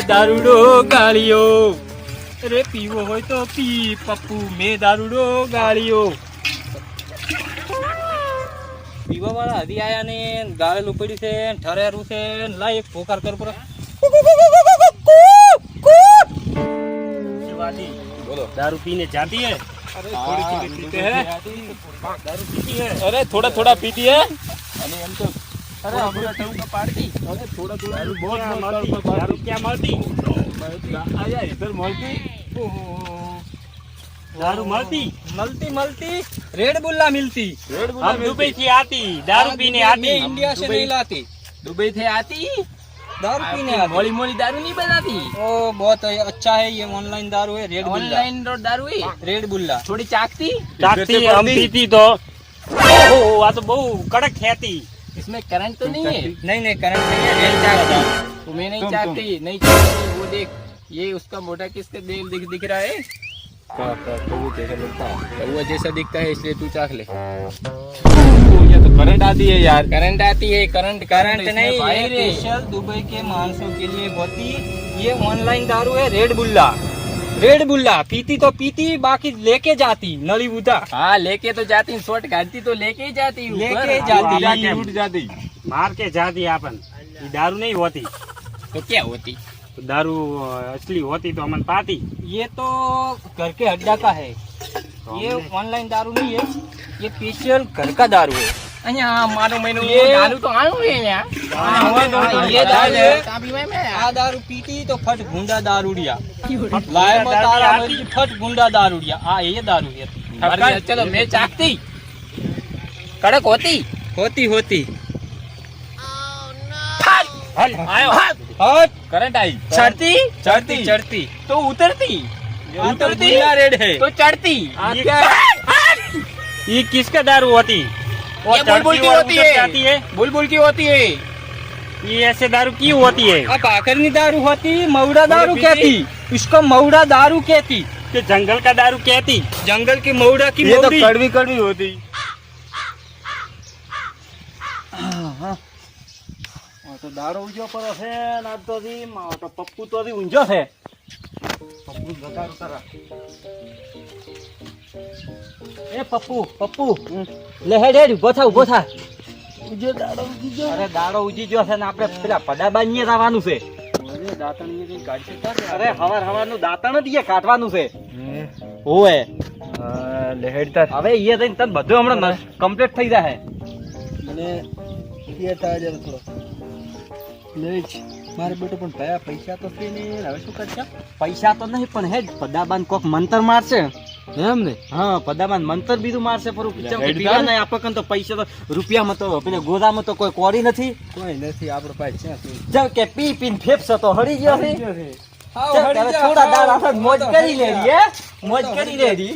દારૂડો ગાળિયો, અરે પીવો હોય તો પી પપ્પુ, મેં દારૂડો ગાળિયો. પીવા વાળા હજી આયા ને ગાળેલું પડ્યું છે, ઠરેરું છે, લાય એક પોકાર કર પર. बोलो दारू पीने जाती है? अरे थोड़ी थोड़ी पीते हैं, दारू पीती है, अरे थोड़ा थोड़ा पीती है. अरे हम तो अरे हमरा टू का पार्टी, अरे थोड़ा थोड़ा दारू बहुत मलती, दारू क्या मलती आया इधर मलती. ओहो दारू मलती मलती मलती रेड बुल्ला मिलती, हम दुबई से आती दारू पीने आती, इंडिया से नहीं लाती, दुबई से आती दारू पीने. मोली मोली दारू नहीं बनाती. ओ बहुत अच्छा है ये ऑनलाइन दारू है, रेड ऑनलाइन दारू है रेड बुल्ला. थोड़ी चाकती चाकती हम पीती तो ओहो आ तो बहु कड़क खेती. इसमें करंट तो नहीं है? नहीं नहीं करंट नहीं है, रेड चाकती. तुम्हें नहीं चाकती, नहीं चाकती. वो देख ये उसका मोटा किसका दिख रहा है, कौवा जैसा लगता है, कौवा जैसा दिखता है, इसलिए तू चाख ले. ये तो करंट आती है यार, करंट आती है. करंट करंट नहीं, ये स्पेशल दुबई के मानसों के लिए होती. ये ऑनलाइन दारू है रेड बुल्ला. रेड बुल्ला पीती तो पीती, बाकी लेके जाती नली बुता. हाँ लेके तो जाती, शॉट काटती तो लेके ही जाती, लेके जाती उठ जाती, मार के जाती. अपन ये दारू नहीं होती तो क्या होती? तो दारू असली होती तो अमन पाती. ये तो घर के अड्डा का है, ये ऑनलाइन दारू नहीं है, ये स्पेशल घर का दारू है. અહીંયા મારો મહિનો દારૂ તો આનું છે યાર. ये दारू है, આ દારૂ પીતી તો ફટ ગુંડા દારૂડિયા, લાય બતારા ફટ गुंडा दारूडिया. हाँ ये दारू है. चलो मैं चाकती कड़क होती होती होती. हल आयो हट करंट आई, चढ़ती चढ़ती चढ़ती तो उतरती, उतरती रेड है तो चढ़ती. ये किसका दारू होती? ये बुलबुल की होती है, बुलबुल की होती है. ये ऐसे दारू की होती है? अब आखिरी दारू होती, मऊड़ा दारू कहती, इसको मऊड़ा दारू कहती. कि जंगल का दारू कहती, जंगल की मऊड़ा की. ये तो कड़वी कड़वी होती. तो दारू ऊंचो पर है ना तो दी तो पप्पू तो दी ऊंचो है. पप्पू बता उतारा. ए पप्पू पप्पू ले हेड हेड ઉભો થા ઉભો થા. ઉજો દાડો ઉજો. અરે દાડો ઉજી ગયો છે ને આપણે પેલા પડાબાનીએ જવાનું છે. અરે દાતણીએ કઈ કાઢશે તારે? અરે હવાર હવારનું દાતણ જ કાઢવાનું છે. ઓએ લે હેડ તાર. હવે ઈ જઈને તને બધું હમણાં કમ્પ્લીટ થઈ જાહે. મને એ તા જર થોડો લેજ મારે બેટો પણ ભયા પૈસા તો છે ને, હવે શું કરશે? પૈસા તો નહીં પણ હેડ પડાબાન કોક મંતર મારશે એમ ને. હા પદામાં મંતર બીજું મારશે પર પીવા નહીં આપણ તો પૈસા તો રૂપિયામાં તો પેલા ગોદામાં તો કોઈ કોરી નથી, કોઈ નથી આપણો પાસે. જાવ કે પી પીને ફેફસો તો હળી ગયો છે. થોડા દાડા મોજ કરી લેરી, હે મોજ કરી લેરી.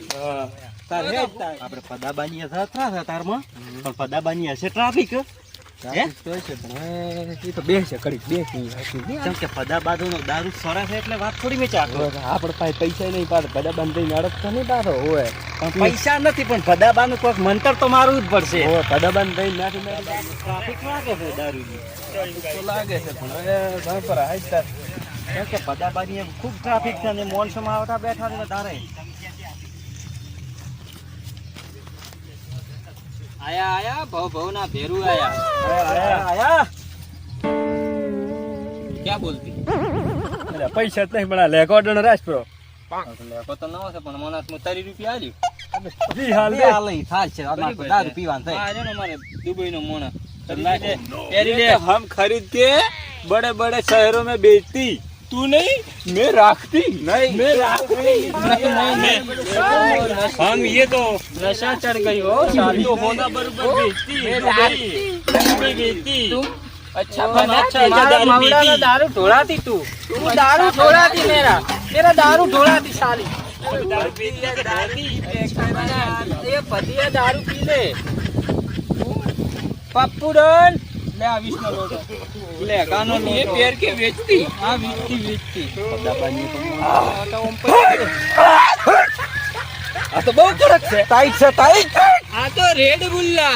આપણે પદાબાની હતા તારમાં, પણ પદાબાની હશે ટ્રાફિક. દારૂ સરા છે એટલે વાત થોડી મેં આપડે પાસે પૈસા નહીં પાડે ભદાબાન દઈને અડકતો નહીં પાડો હોય. પૈસા નથી પણ ભદાબાનું કોઈક મંતર તો મારવું જ પડશે. ભદાબાન દઈને ટ્રાફિક લાગે છે, દારૂ લાગે છે પણ કે ભદાબાની ખૂબ ટ્રાફિક છે અને મોનસોમાં આવતા બેઠા છે તારે. आया आया भव भव ना भेरू आया. आया आया क्या बोलती? अरे पैसा नहीं बना लेको डन राजप्रो लेको तो नवा से पण मनात में 30 रुपया आल्યું. જી હાલ દે હાલ ઈ થાલ છે અમાર તો દારૂ પીવાનું થાય. આ જો ને મારે दुबई નો મોણા લાગે तेरी ले हम खरीद के बड़े बड़े शहरों में बेचती. तू नहीं मैं रखती. नहीं मैं रखती नहीं. हम ये तो नशा चढ़ गई हो शादी तो होना बराबर बेचती बेचती. अच्छा दारू ढोलाती तू दारू ढोलाती मेरा दारू ढोलाती साली. ये पतिया दारू पी ले पप्पू डन ले आविश ना लोटो ले कानो ये पैर के बेचती. हां बेचती पदाबानी तो ओम पर आ तो बहुत कड़क है, टाइट से टाइट. आ तो रेड बुल्ला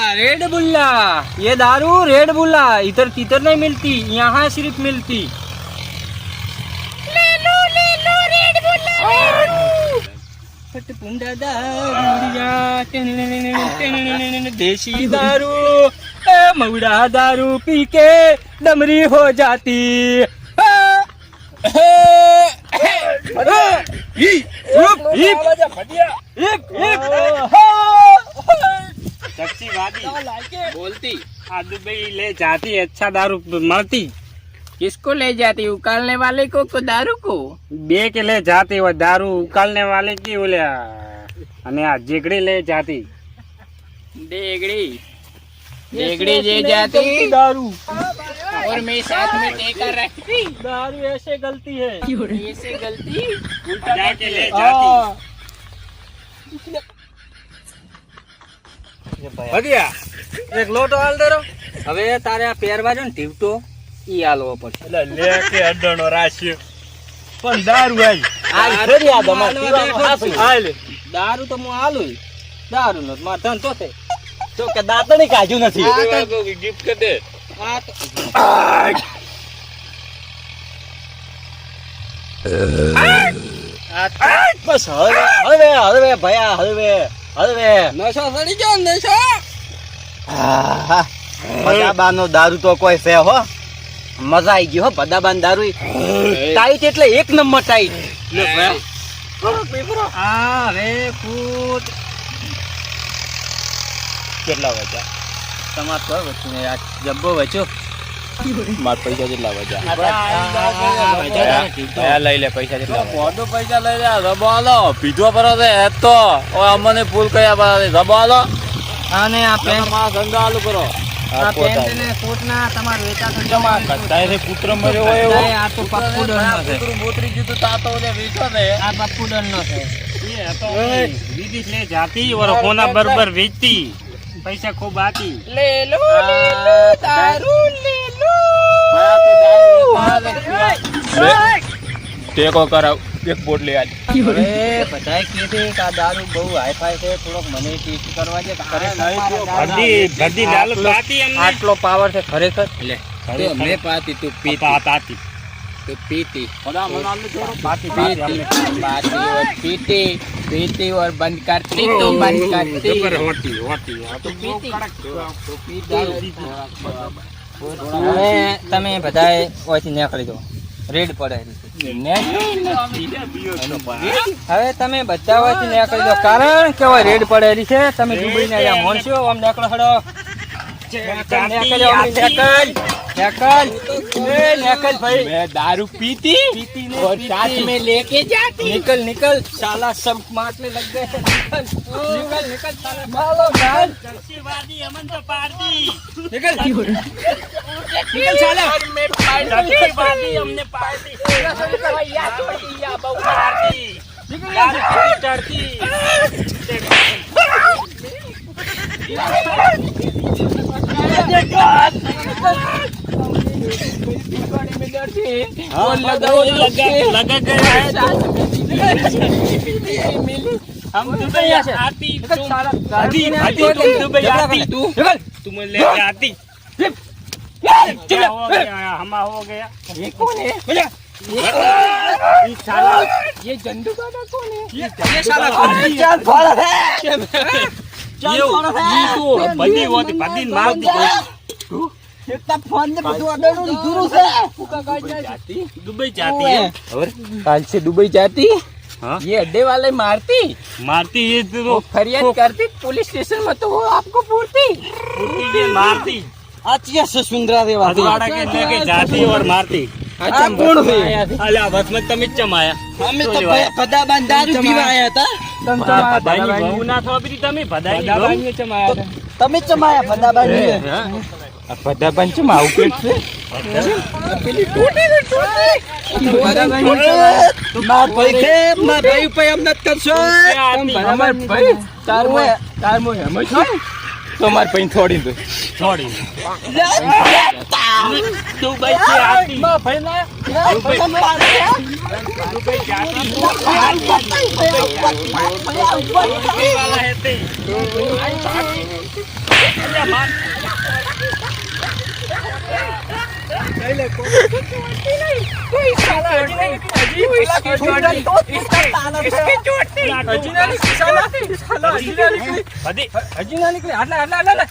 ये दारू रेड बुल्ला इधर किधर नहीं मिलती, यहाँ सिर्फ मिलती. फटपुंडा दारूड़िया देसी दारू मऊड़ा दारू पी के डमरी हो जाती। बोलती दुबई ले जाती अच्छा दारू मरती। किसको ले जाती? उकालने वाले को दारू को? बे के ले जाती वो दारू उकालने वाले की बोलिया અને આ જેગડી ले जाती। देगड़ी ले जाती दारू और मैं साथ में लेकर रखती। दारू ऐसे गलती है, ऐसे गलती जाके ले जाती। ભગિયા એક લોટો હાલ દેરો। હવે તારે આ પહેરવા જો ને ટીવટો ઈ હાલવો પડશે। એટલે લે કે અડણો રાશ્યો પણ દારૂ આવી આ ફરી આ દમા પીવાનો હાસુ હાલ દારૂ તો હું હાલું દારૂ નો માર ધન તો છે તો કે દાંતણી કાઢ્યું નથી। ગિફ્ટ કર દે આ તો બસ હળવે હળવે ભયા હળવે હળવે નશો સડી ગયો નશો। ભદાબાનો દારૂ તો કોઈ છે હો મજા આવી ગઈ હો ભદાબાન દારૂ ટાઈટ એટલે એક નંબર ટાઈટ। આ રે ફૂટ કેટલા વાગ્યા તમાર તો વચ્ચે આ જબ્બો વચ્ચો માર પૈસા કેટલા વાગ્યા આ લઈ લે પૈસા કેટલા મોટો પૈસા લઈ લે રબાલો પીધો પર છે એ તો અમને ફૂલ કયા પર રબાલો આને આ પેન્ટ માં ધંધો આલુ કરો। આ પેન્ટ ને કોટ ના તમાર વેચા તો જમા કટાઈ રે પુત્ર મર્યો હોય એવો આ તો પપ્પુડન નો છે પુત્ર મોતરી જીતો તા તો ઓલે વેચો દે આ પપ્પુડન નો છે ये तो दीदी ले जाती और होना बराबर बेचती पैसा खूब आती। ले लो दारू ले लो टेको कराव एक बोट ले आज અરે બધાય કહે છે કે આ દારૂ બહુ હાઈફાઈ છે થોડોક મને ટેસ્ટ કરવા દે ભરતી લાલ પાતી અમને આટલો પાવર છે ખરેખર લે तो मैं पाती तू पाती तो पीती खुदा मनाल छोड़ो पाती पाती और पीती और बंद करती तो बंद करती होती तो पीती तो पीती। હવે તમે બધાએ ઓયથી નીકળી દો રેડ પડે હવે તમે બધા ઓયથી નીકળી દો કારણ કે હવે રેડ પડેલી છે। તમે ડૂબીને અહીંયા મોનશો આમ નીકળો હડો मैं दारू पीती और साथ में लेके जाती। निकल निकल साला सब मारने लग गए। निकल निकल साला मारो गाल अमन तो पार्टी निकल निकल साला हमने पार्टी लगा गया है हम दुबई आती तुम दुबई आती तुम ले आती हो गया हमा हो गया। ये कौन है? ये जंडू दादा कौन है? ये साला कौन है? ચાલ ફળ હે ये तो बदी होती बदी मारती એકતા ફોન ને બધું અડડું લીધું છે दुबई जाती है और काल से दुबई जाती हाँ? ये अड्डे वाले मारती ये वो तो फरियाद करती पुलिस स्टेशन में तो वो आपको पूरती ये मारती આચિયા છે સુંદરા દેવા अजवाड़ा के लेके जाती और मारती। अच्छा कौन है? अला बस में तमिज चमाया અમે તો ભદાબાન દારૂ પીવા આયા હતા ભદાઈ બહુ ના થોબરી તમે ભદાઈ તમે ચમાયા ભદાબાન ભદાબાન છે માવું પેટ છે પેલી ટોટી છે માર ભાઈ છે માર ભાઈ ઉપર એમ નત કરશો અમાર ભાઈ તાર મો એમ છે તો માર ભાઈ છોડી દો छोड़ी दुबई से आती માર ભાઈ ના दुबई जाती वाला है ते હજી ના નીકળી આટલા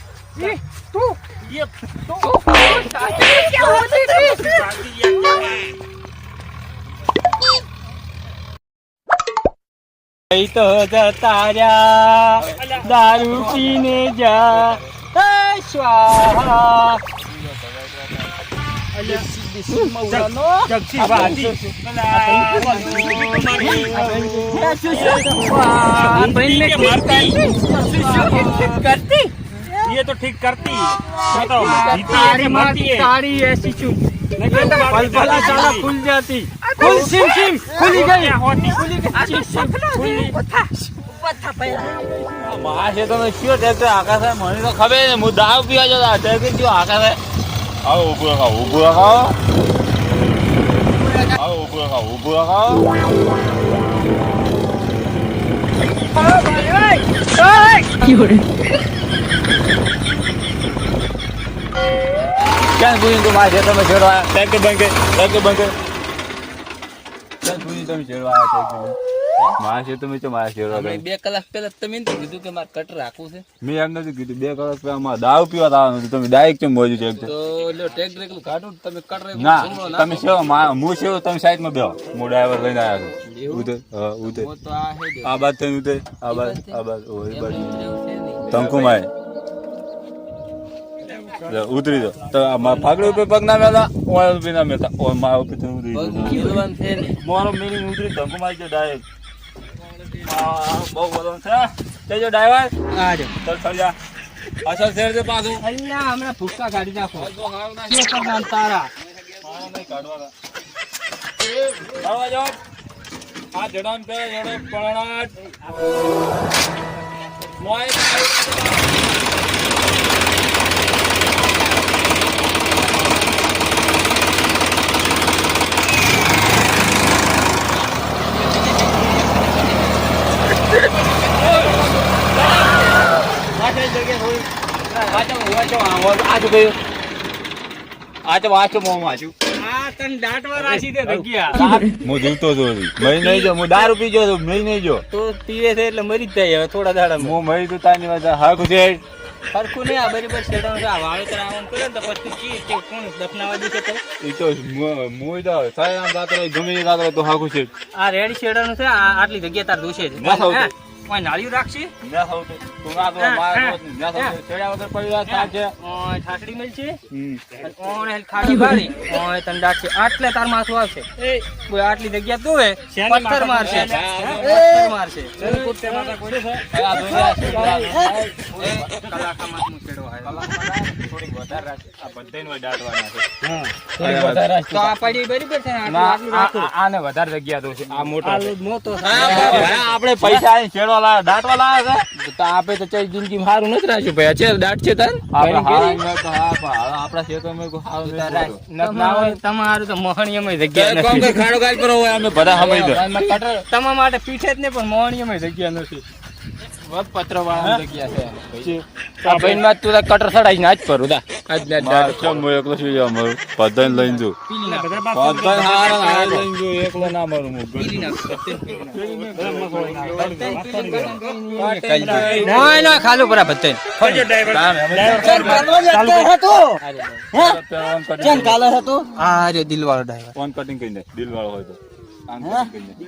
તો જતા રહ્યા દારૂ પીને જા સ્વાહા ये तो ठीक करती ताड़ी ऐसी चुप पलपला चाला खुल जाती खुल सिम सिम खुली गई માસે તમે શું ટ્રેક્ટર આકાશ મને તો ખબર ને હું દારૂ પીવા જતો ટ્રેક્ટર જો આકાશ આવો ઉભો રખાવો ઉભો રખાવો ક્યાં પૂરી તું માસે તમે છેડવા ટ્રેક્ટર બંકે ક્યાં પૂરી તમે છેડવા માસે તમે તો માસે છેડવા 2 કલાક પહેલા તમે કીધું કે મારે કટ રાખવું છે. મેં એમ નથી કીધું 2 કલાક પહેલા મારે દારૂ પીવા આવવાનું હતું તમે ડાયરેક્ટ કેમ બોલ્યું છે તો લ્યો ટ્રેક્ટર એકલું કાઢું તમે કટ રાખો. ના તમે સેવો હું સેવો તમે સાઈડમાં બેહો હું ડ્રાઈવર લઈને આવ્યો છું ઉધર ઉધર તો આ હે આ બાદ થઈને ઉધર આ બાદ ઓય બાદ તંકુમાય ઉતરી દો તો ફાગડી ઉપર પગ ના મેલા ઓય ઉપર ના મેતા ઓય મારા ઉપર ઉતરી ખીલવાન છે ને મારો મીનિંગ ઉતરી તંકુમાય જો ડાયરેક્ટ બહુ બોલો છે તેજો ડ્રાઈવર આજો ચલ ચલ જા અસલ શેર દે પાછું અલ્લા હમણાં ભૂક્કા કાઢી નાખો કે કરવાન તારા કાઢવા જાઓ આ જડાન પે જડો પળણાટ મોય દારૂ પીજો તો મરી નહીં જો તો પીવે છે એટલે મરી જ જાય હવે થોડા દાડા હું મરી તો તાની વાત હાકું છે સરખું નહીં આ બરાબર છેડાનું છે. આ વાવેતર આવવાનું કરે ને તો પછી કી કે કોણ દફનાવા દેશે તો એ તો મુઈ તો સાહેબ આમ રાત્રે ગમે એ રાત્રે તો હાકું છે આ રેડી છેડાનું છે. આટલી જગ્યા તાર દોષે છે. ના થવું ઓય નાળિયું રાખશે ના થવું તું ના તો મારે ના થવું છેડા વગર પડી વાત છે ઓય ઠાકડી મળશે ઓય ખાડી બાળી ઓય તન ડાકશે આટલે તાર માથું આવશે એ કોઈ આટલી જગ્યા તું હે પથ્થર મારશે પથ્થર મારશે કુત્તે માથા કોડે છે આ દોયા કલાકા માથું છેડો હે થોડી વધારે રાખ આ બધાને હોય દાટવાના છે થોડી વધારે રાખ તો આ પડી બરાબર છે આટલું રાખો આને વધારે જગ્યા દો છે આ મોટો મોટો આપણે પૈસા આઈ છેડવા લાયા દાટવા લાયા છે તો આપે તો ચઈ જિંદગી સારું નથી રાખ્યું ભાઈ છે દાટ છે તન આપણે હારા તો આપણા ખેતરમાં કોઈ સારું ના હોય તમારું તો મોહણીયમાં જગ્યા નથી. કોમ કે ખાડો ગાલ પર હોય અમે બધા સમજી દો તમારા માટે પીઠે જ ને પણ મોહણીયમાં જગ્યા નથી. પત્ર વાળા જગ્યા છે આ ભાઈ માં તું કટર સડાઈ ના જ પરું દા આજ ને ચમ હું એકલો સુઈ જાવ મારું પધાઈને લઈને જો પધાઈને હારા લઈને જો એકલો ના મારું હું ના ના ખાલું પરા બત્તે આ રે દિલવાળો ડ્રાઈવર ફોન કટિંગ કરીને દિલ વાળો હોય તો આમ કટિંગ કરીને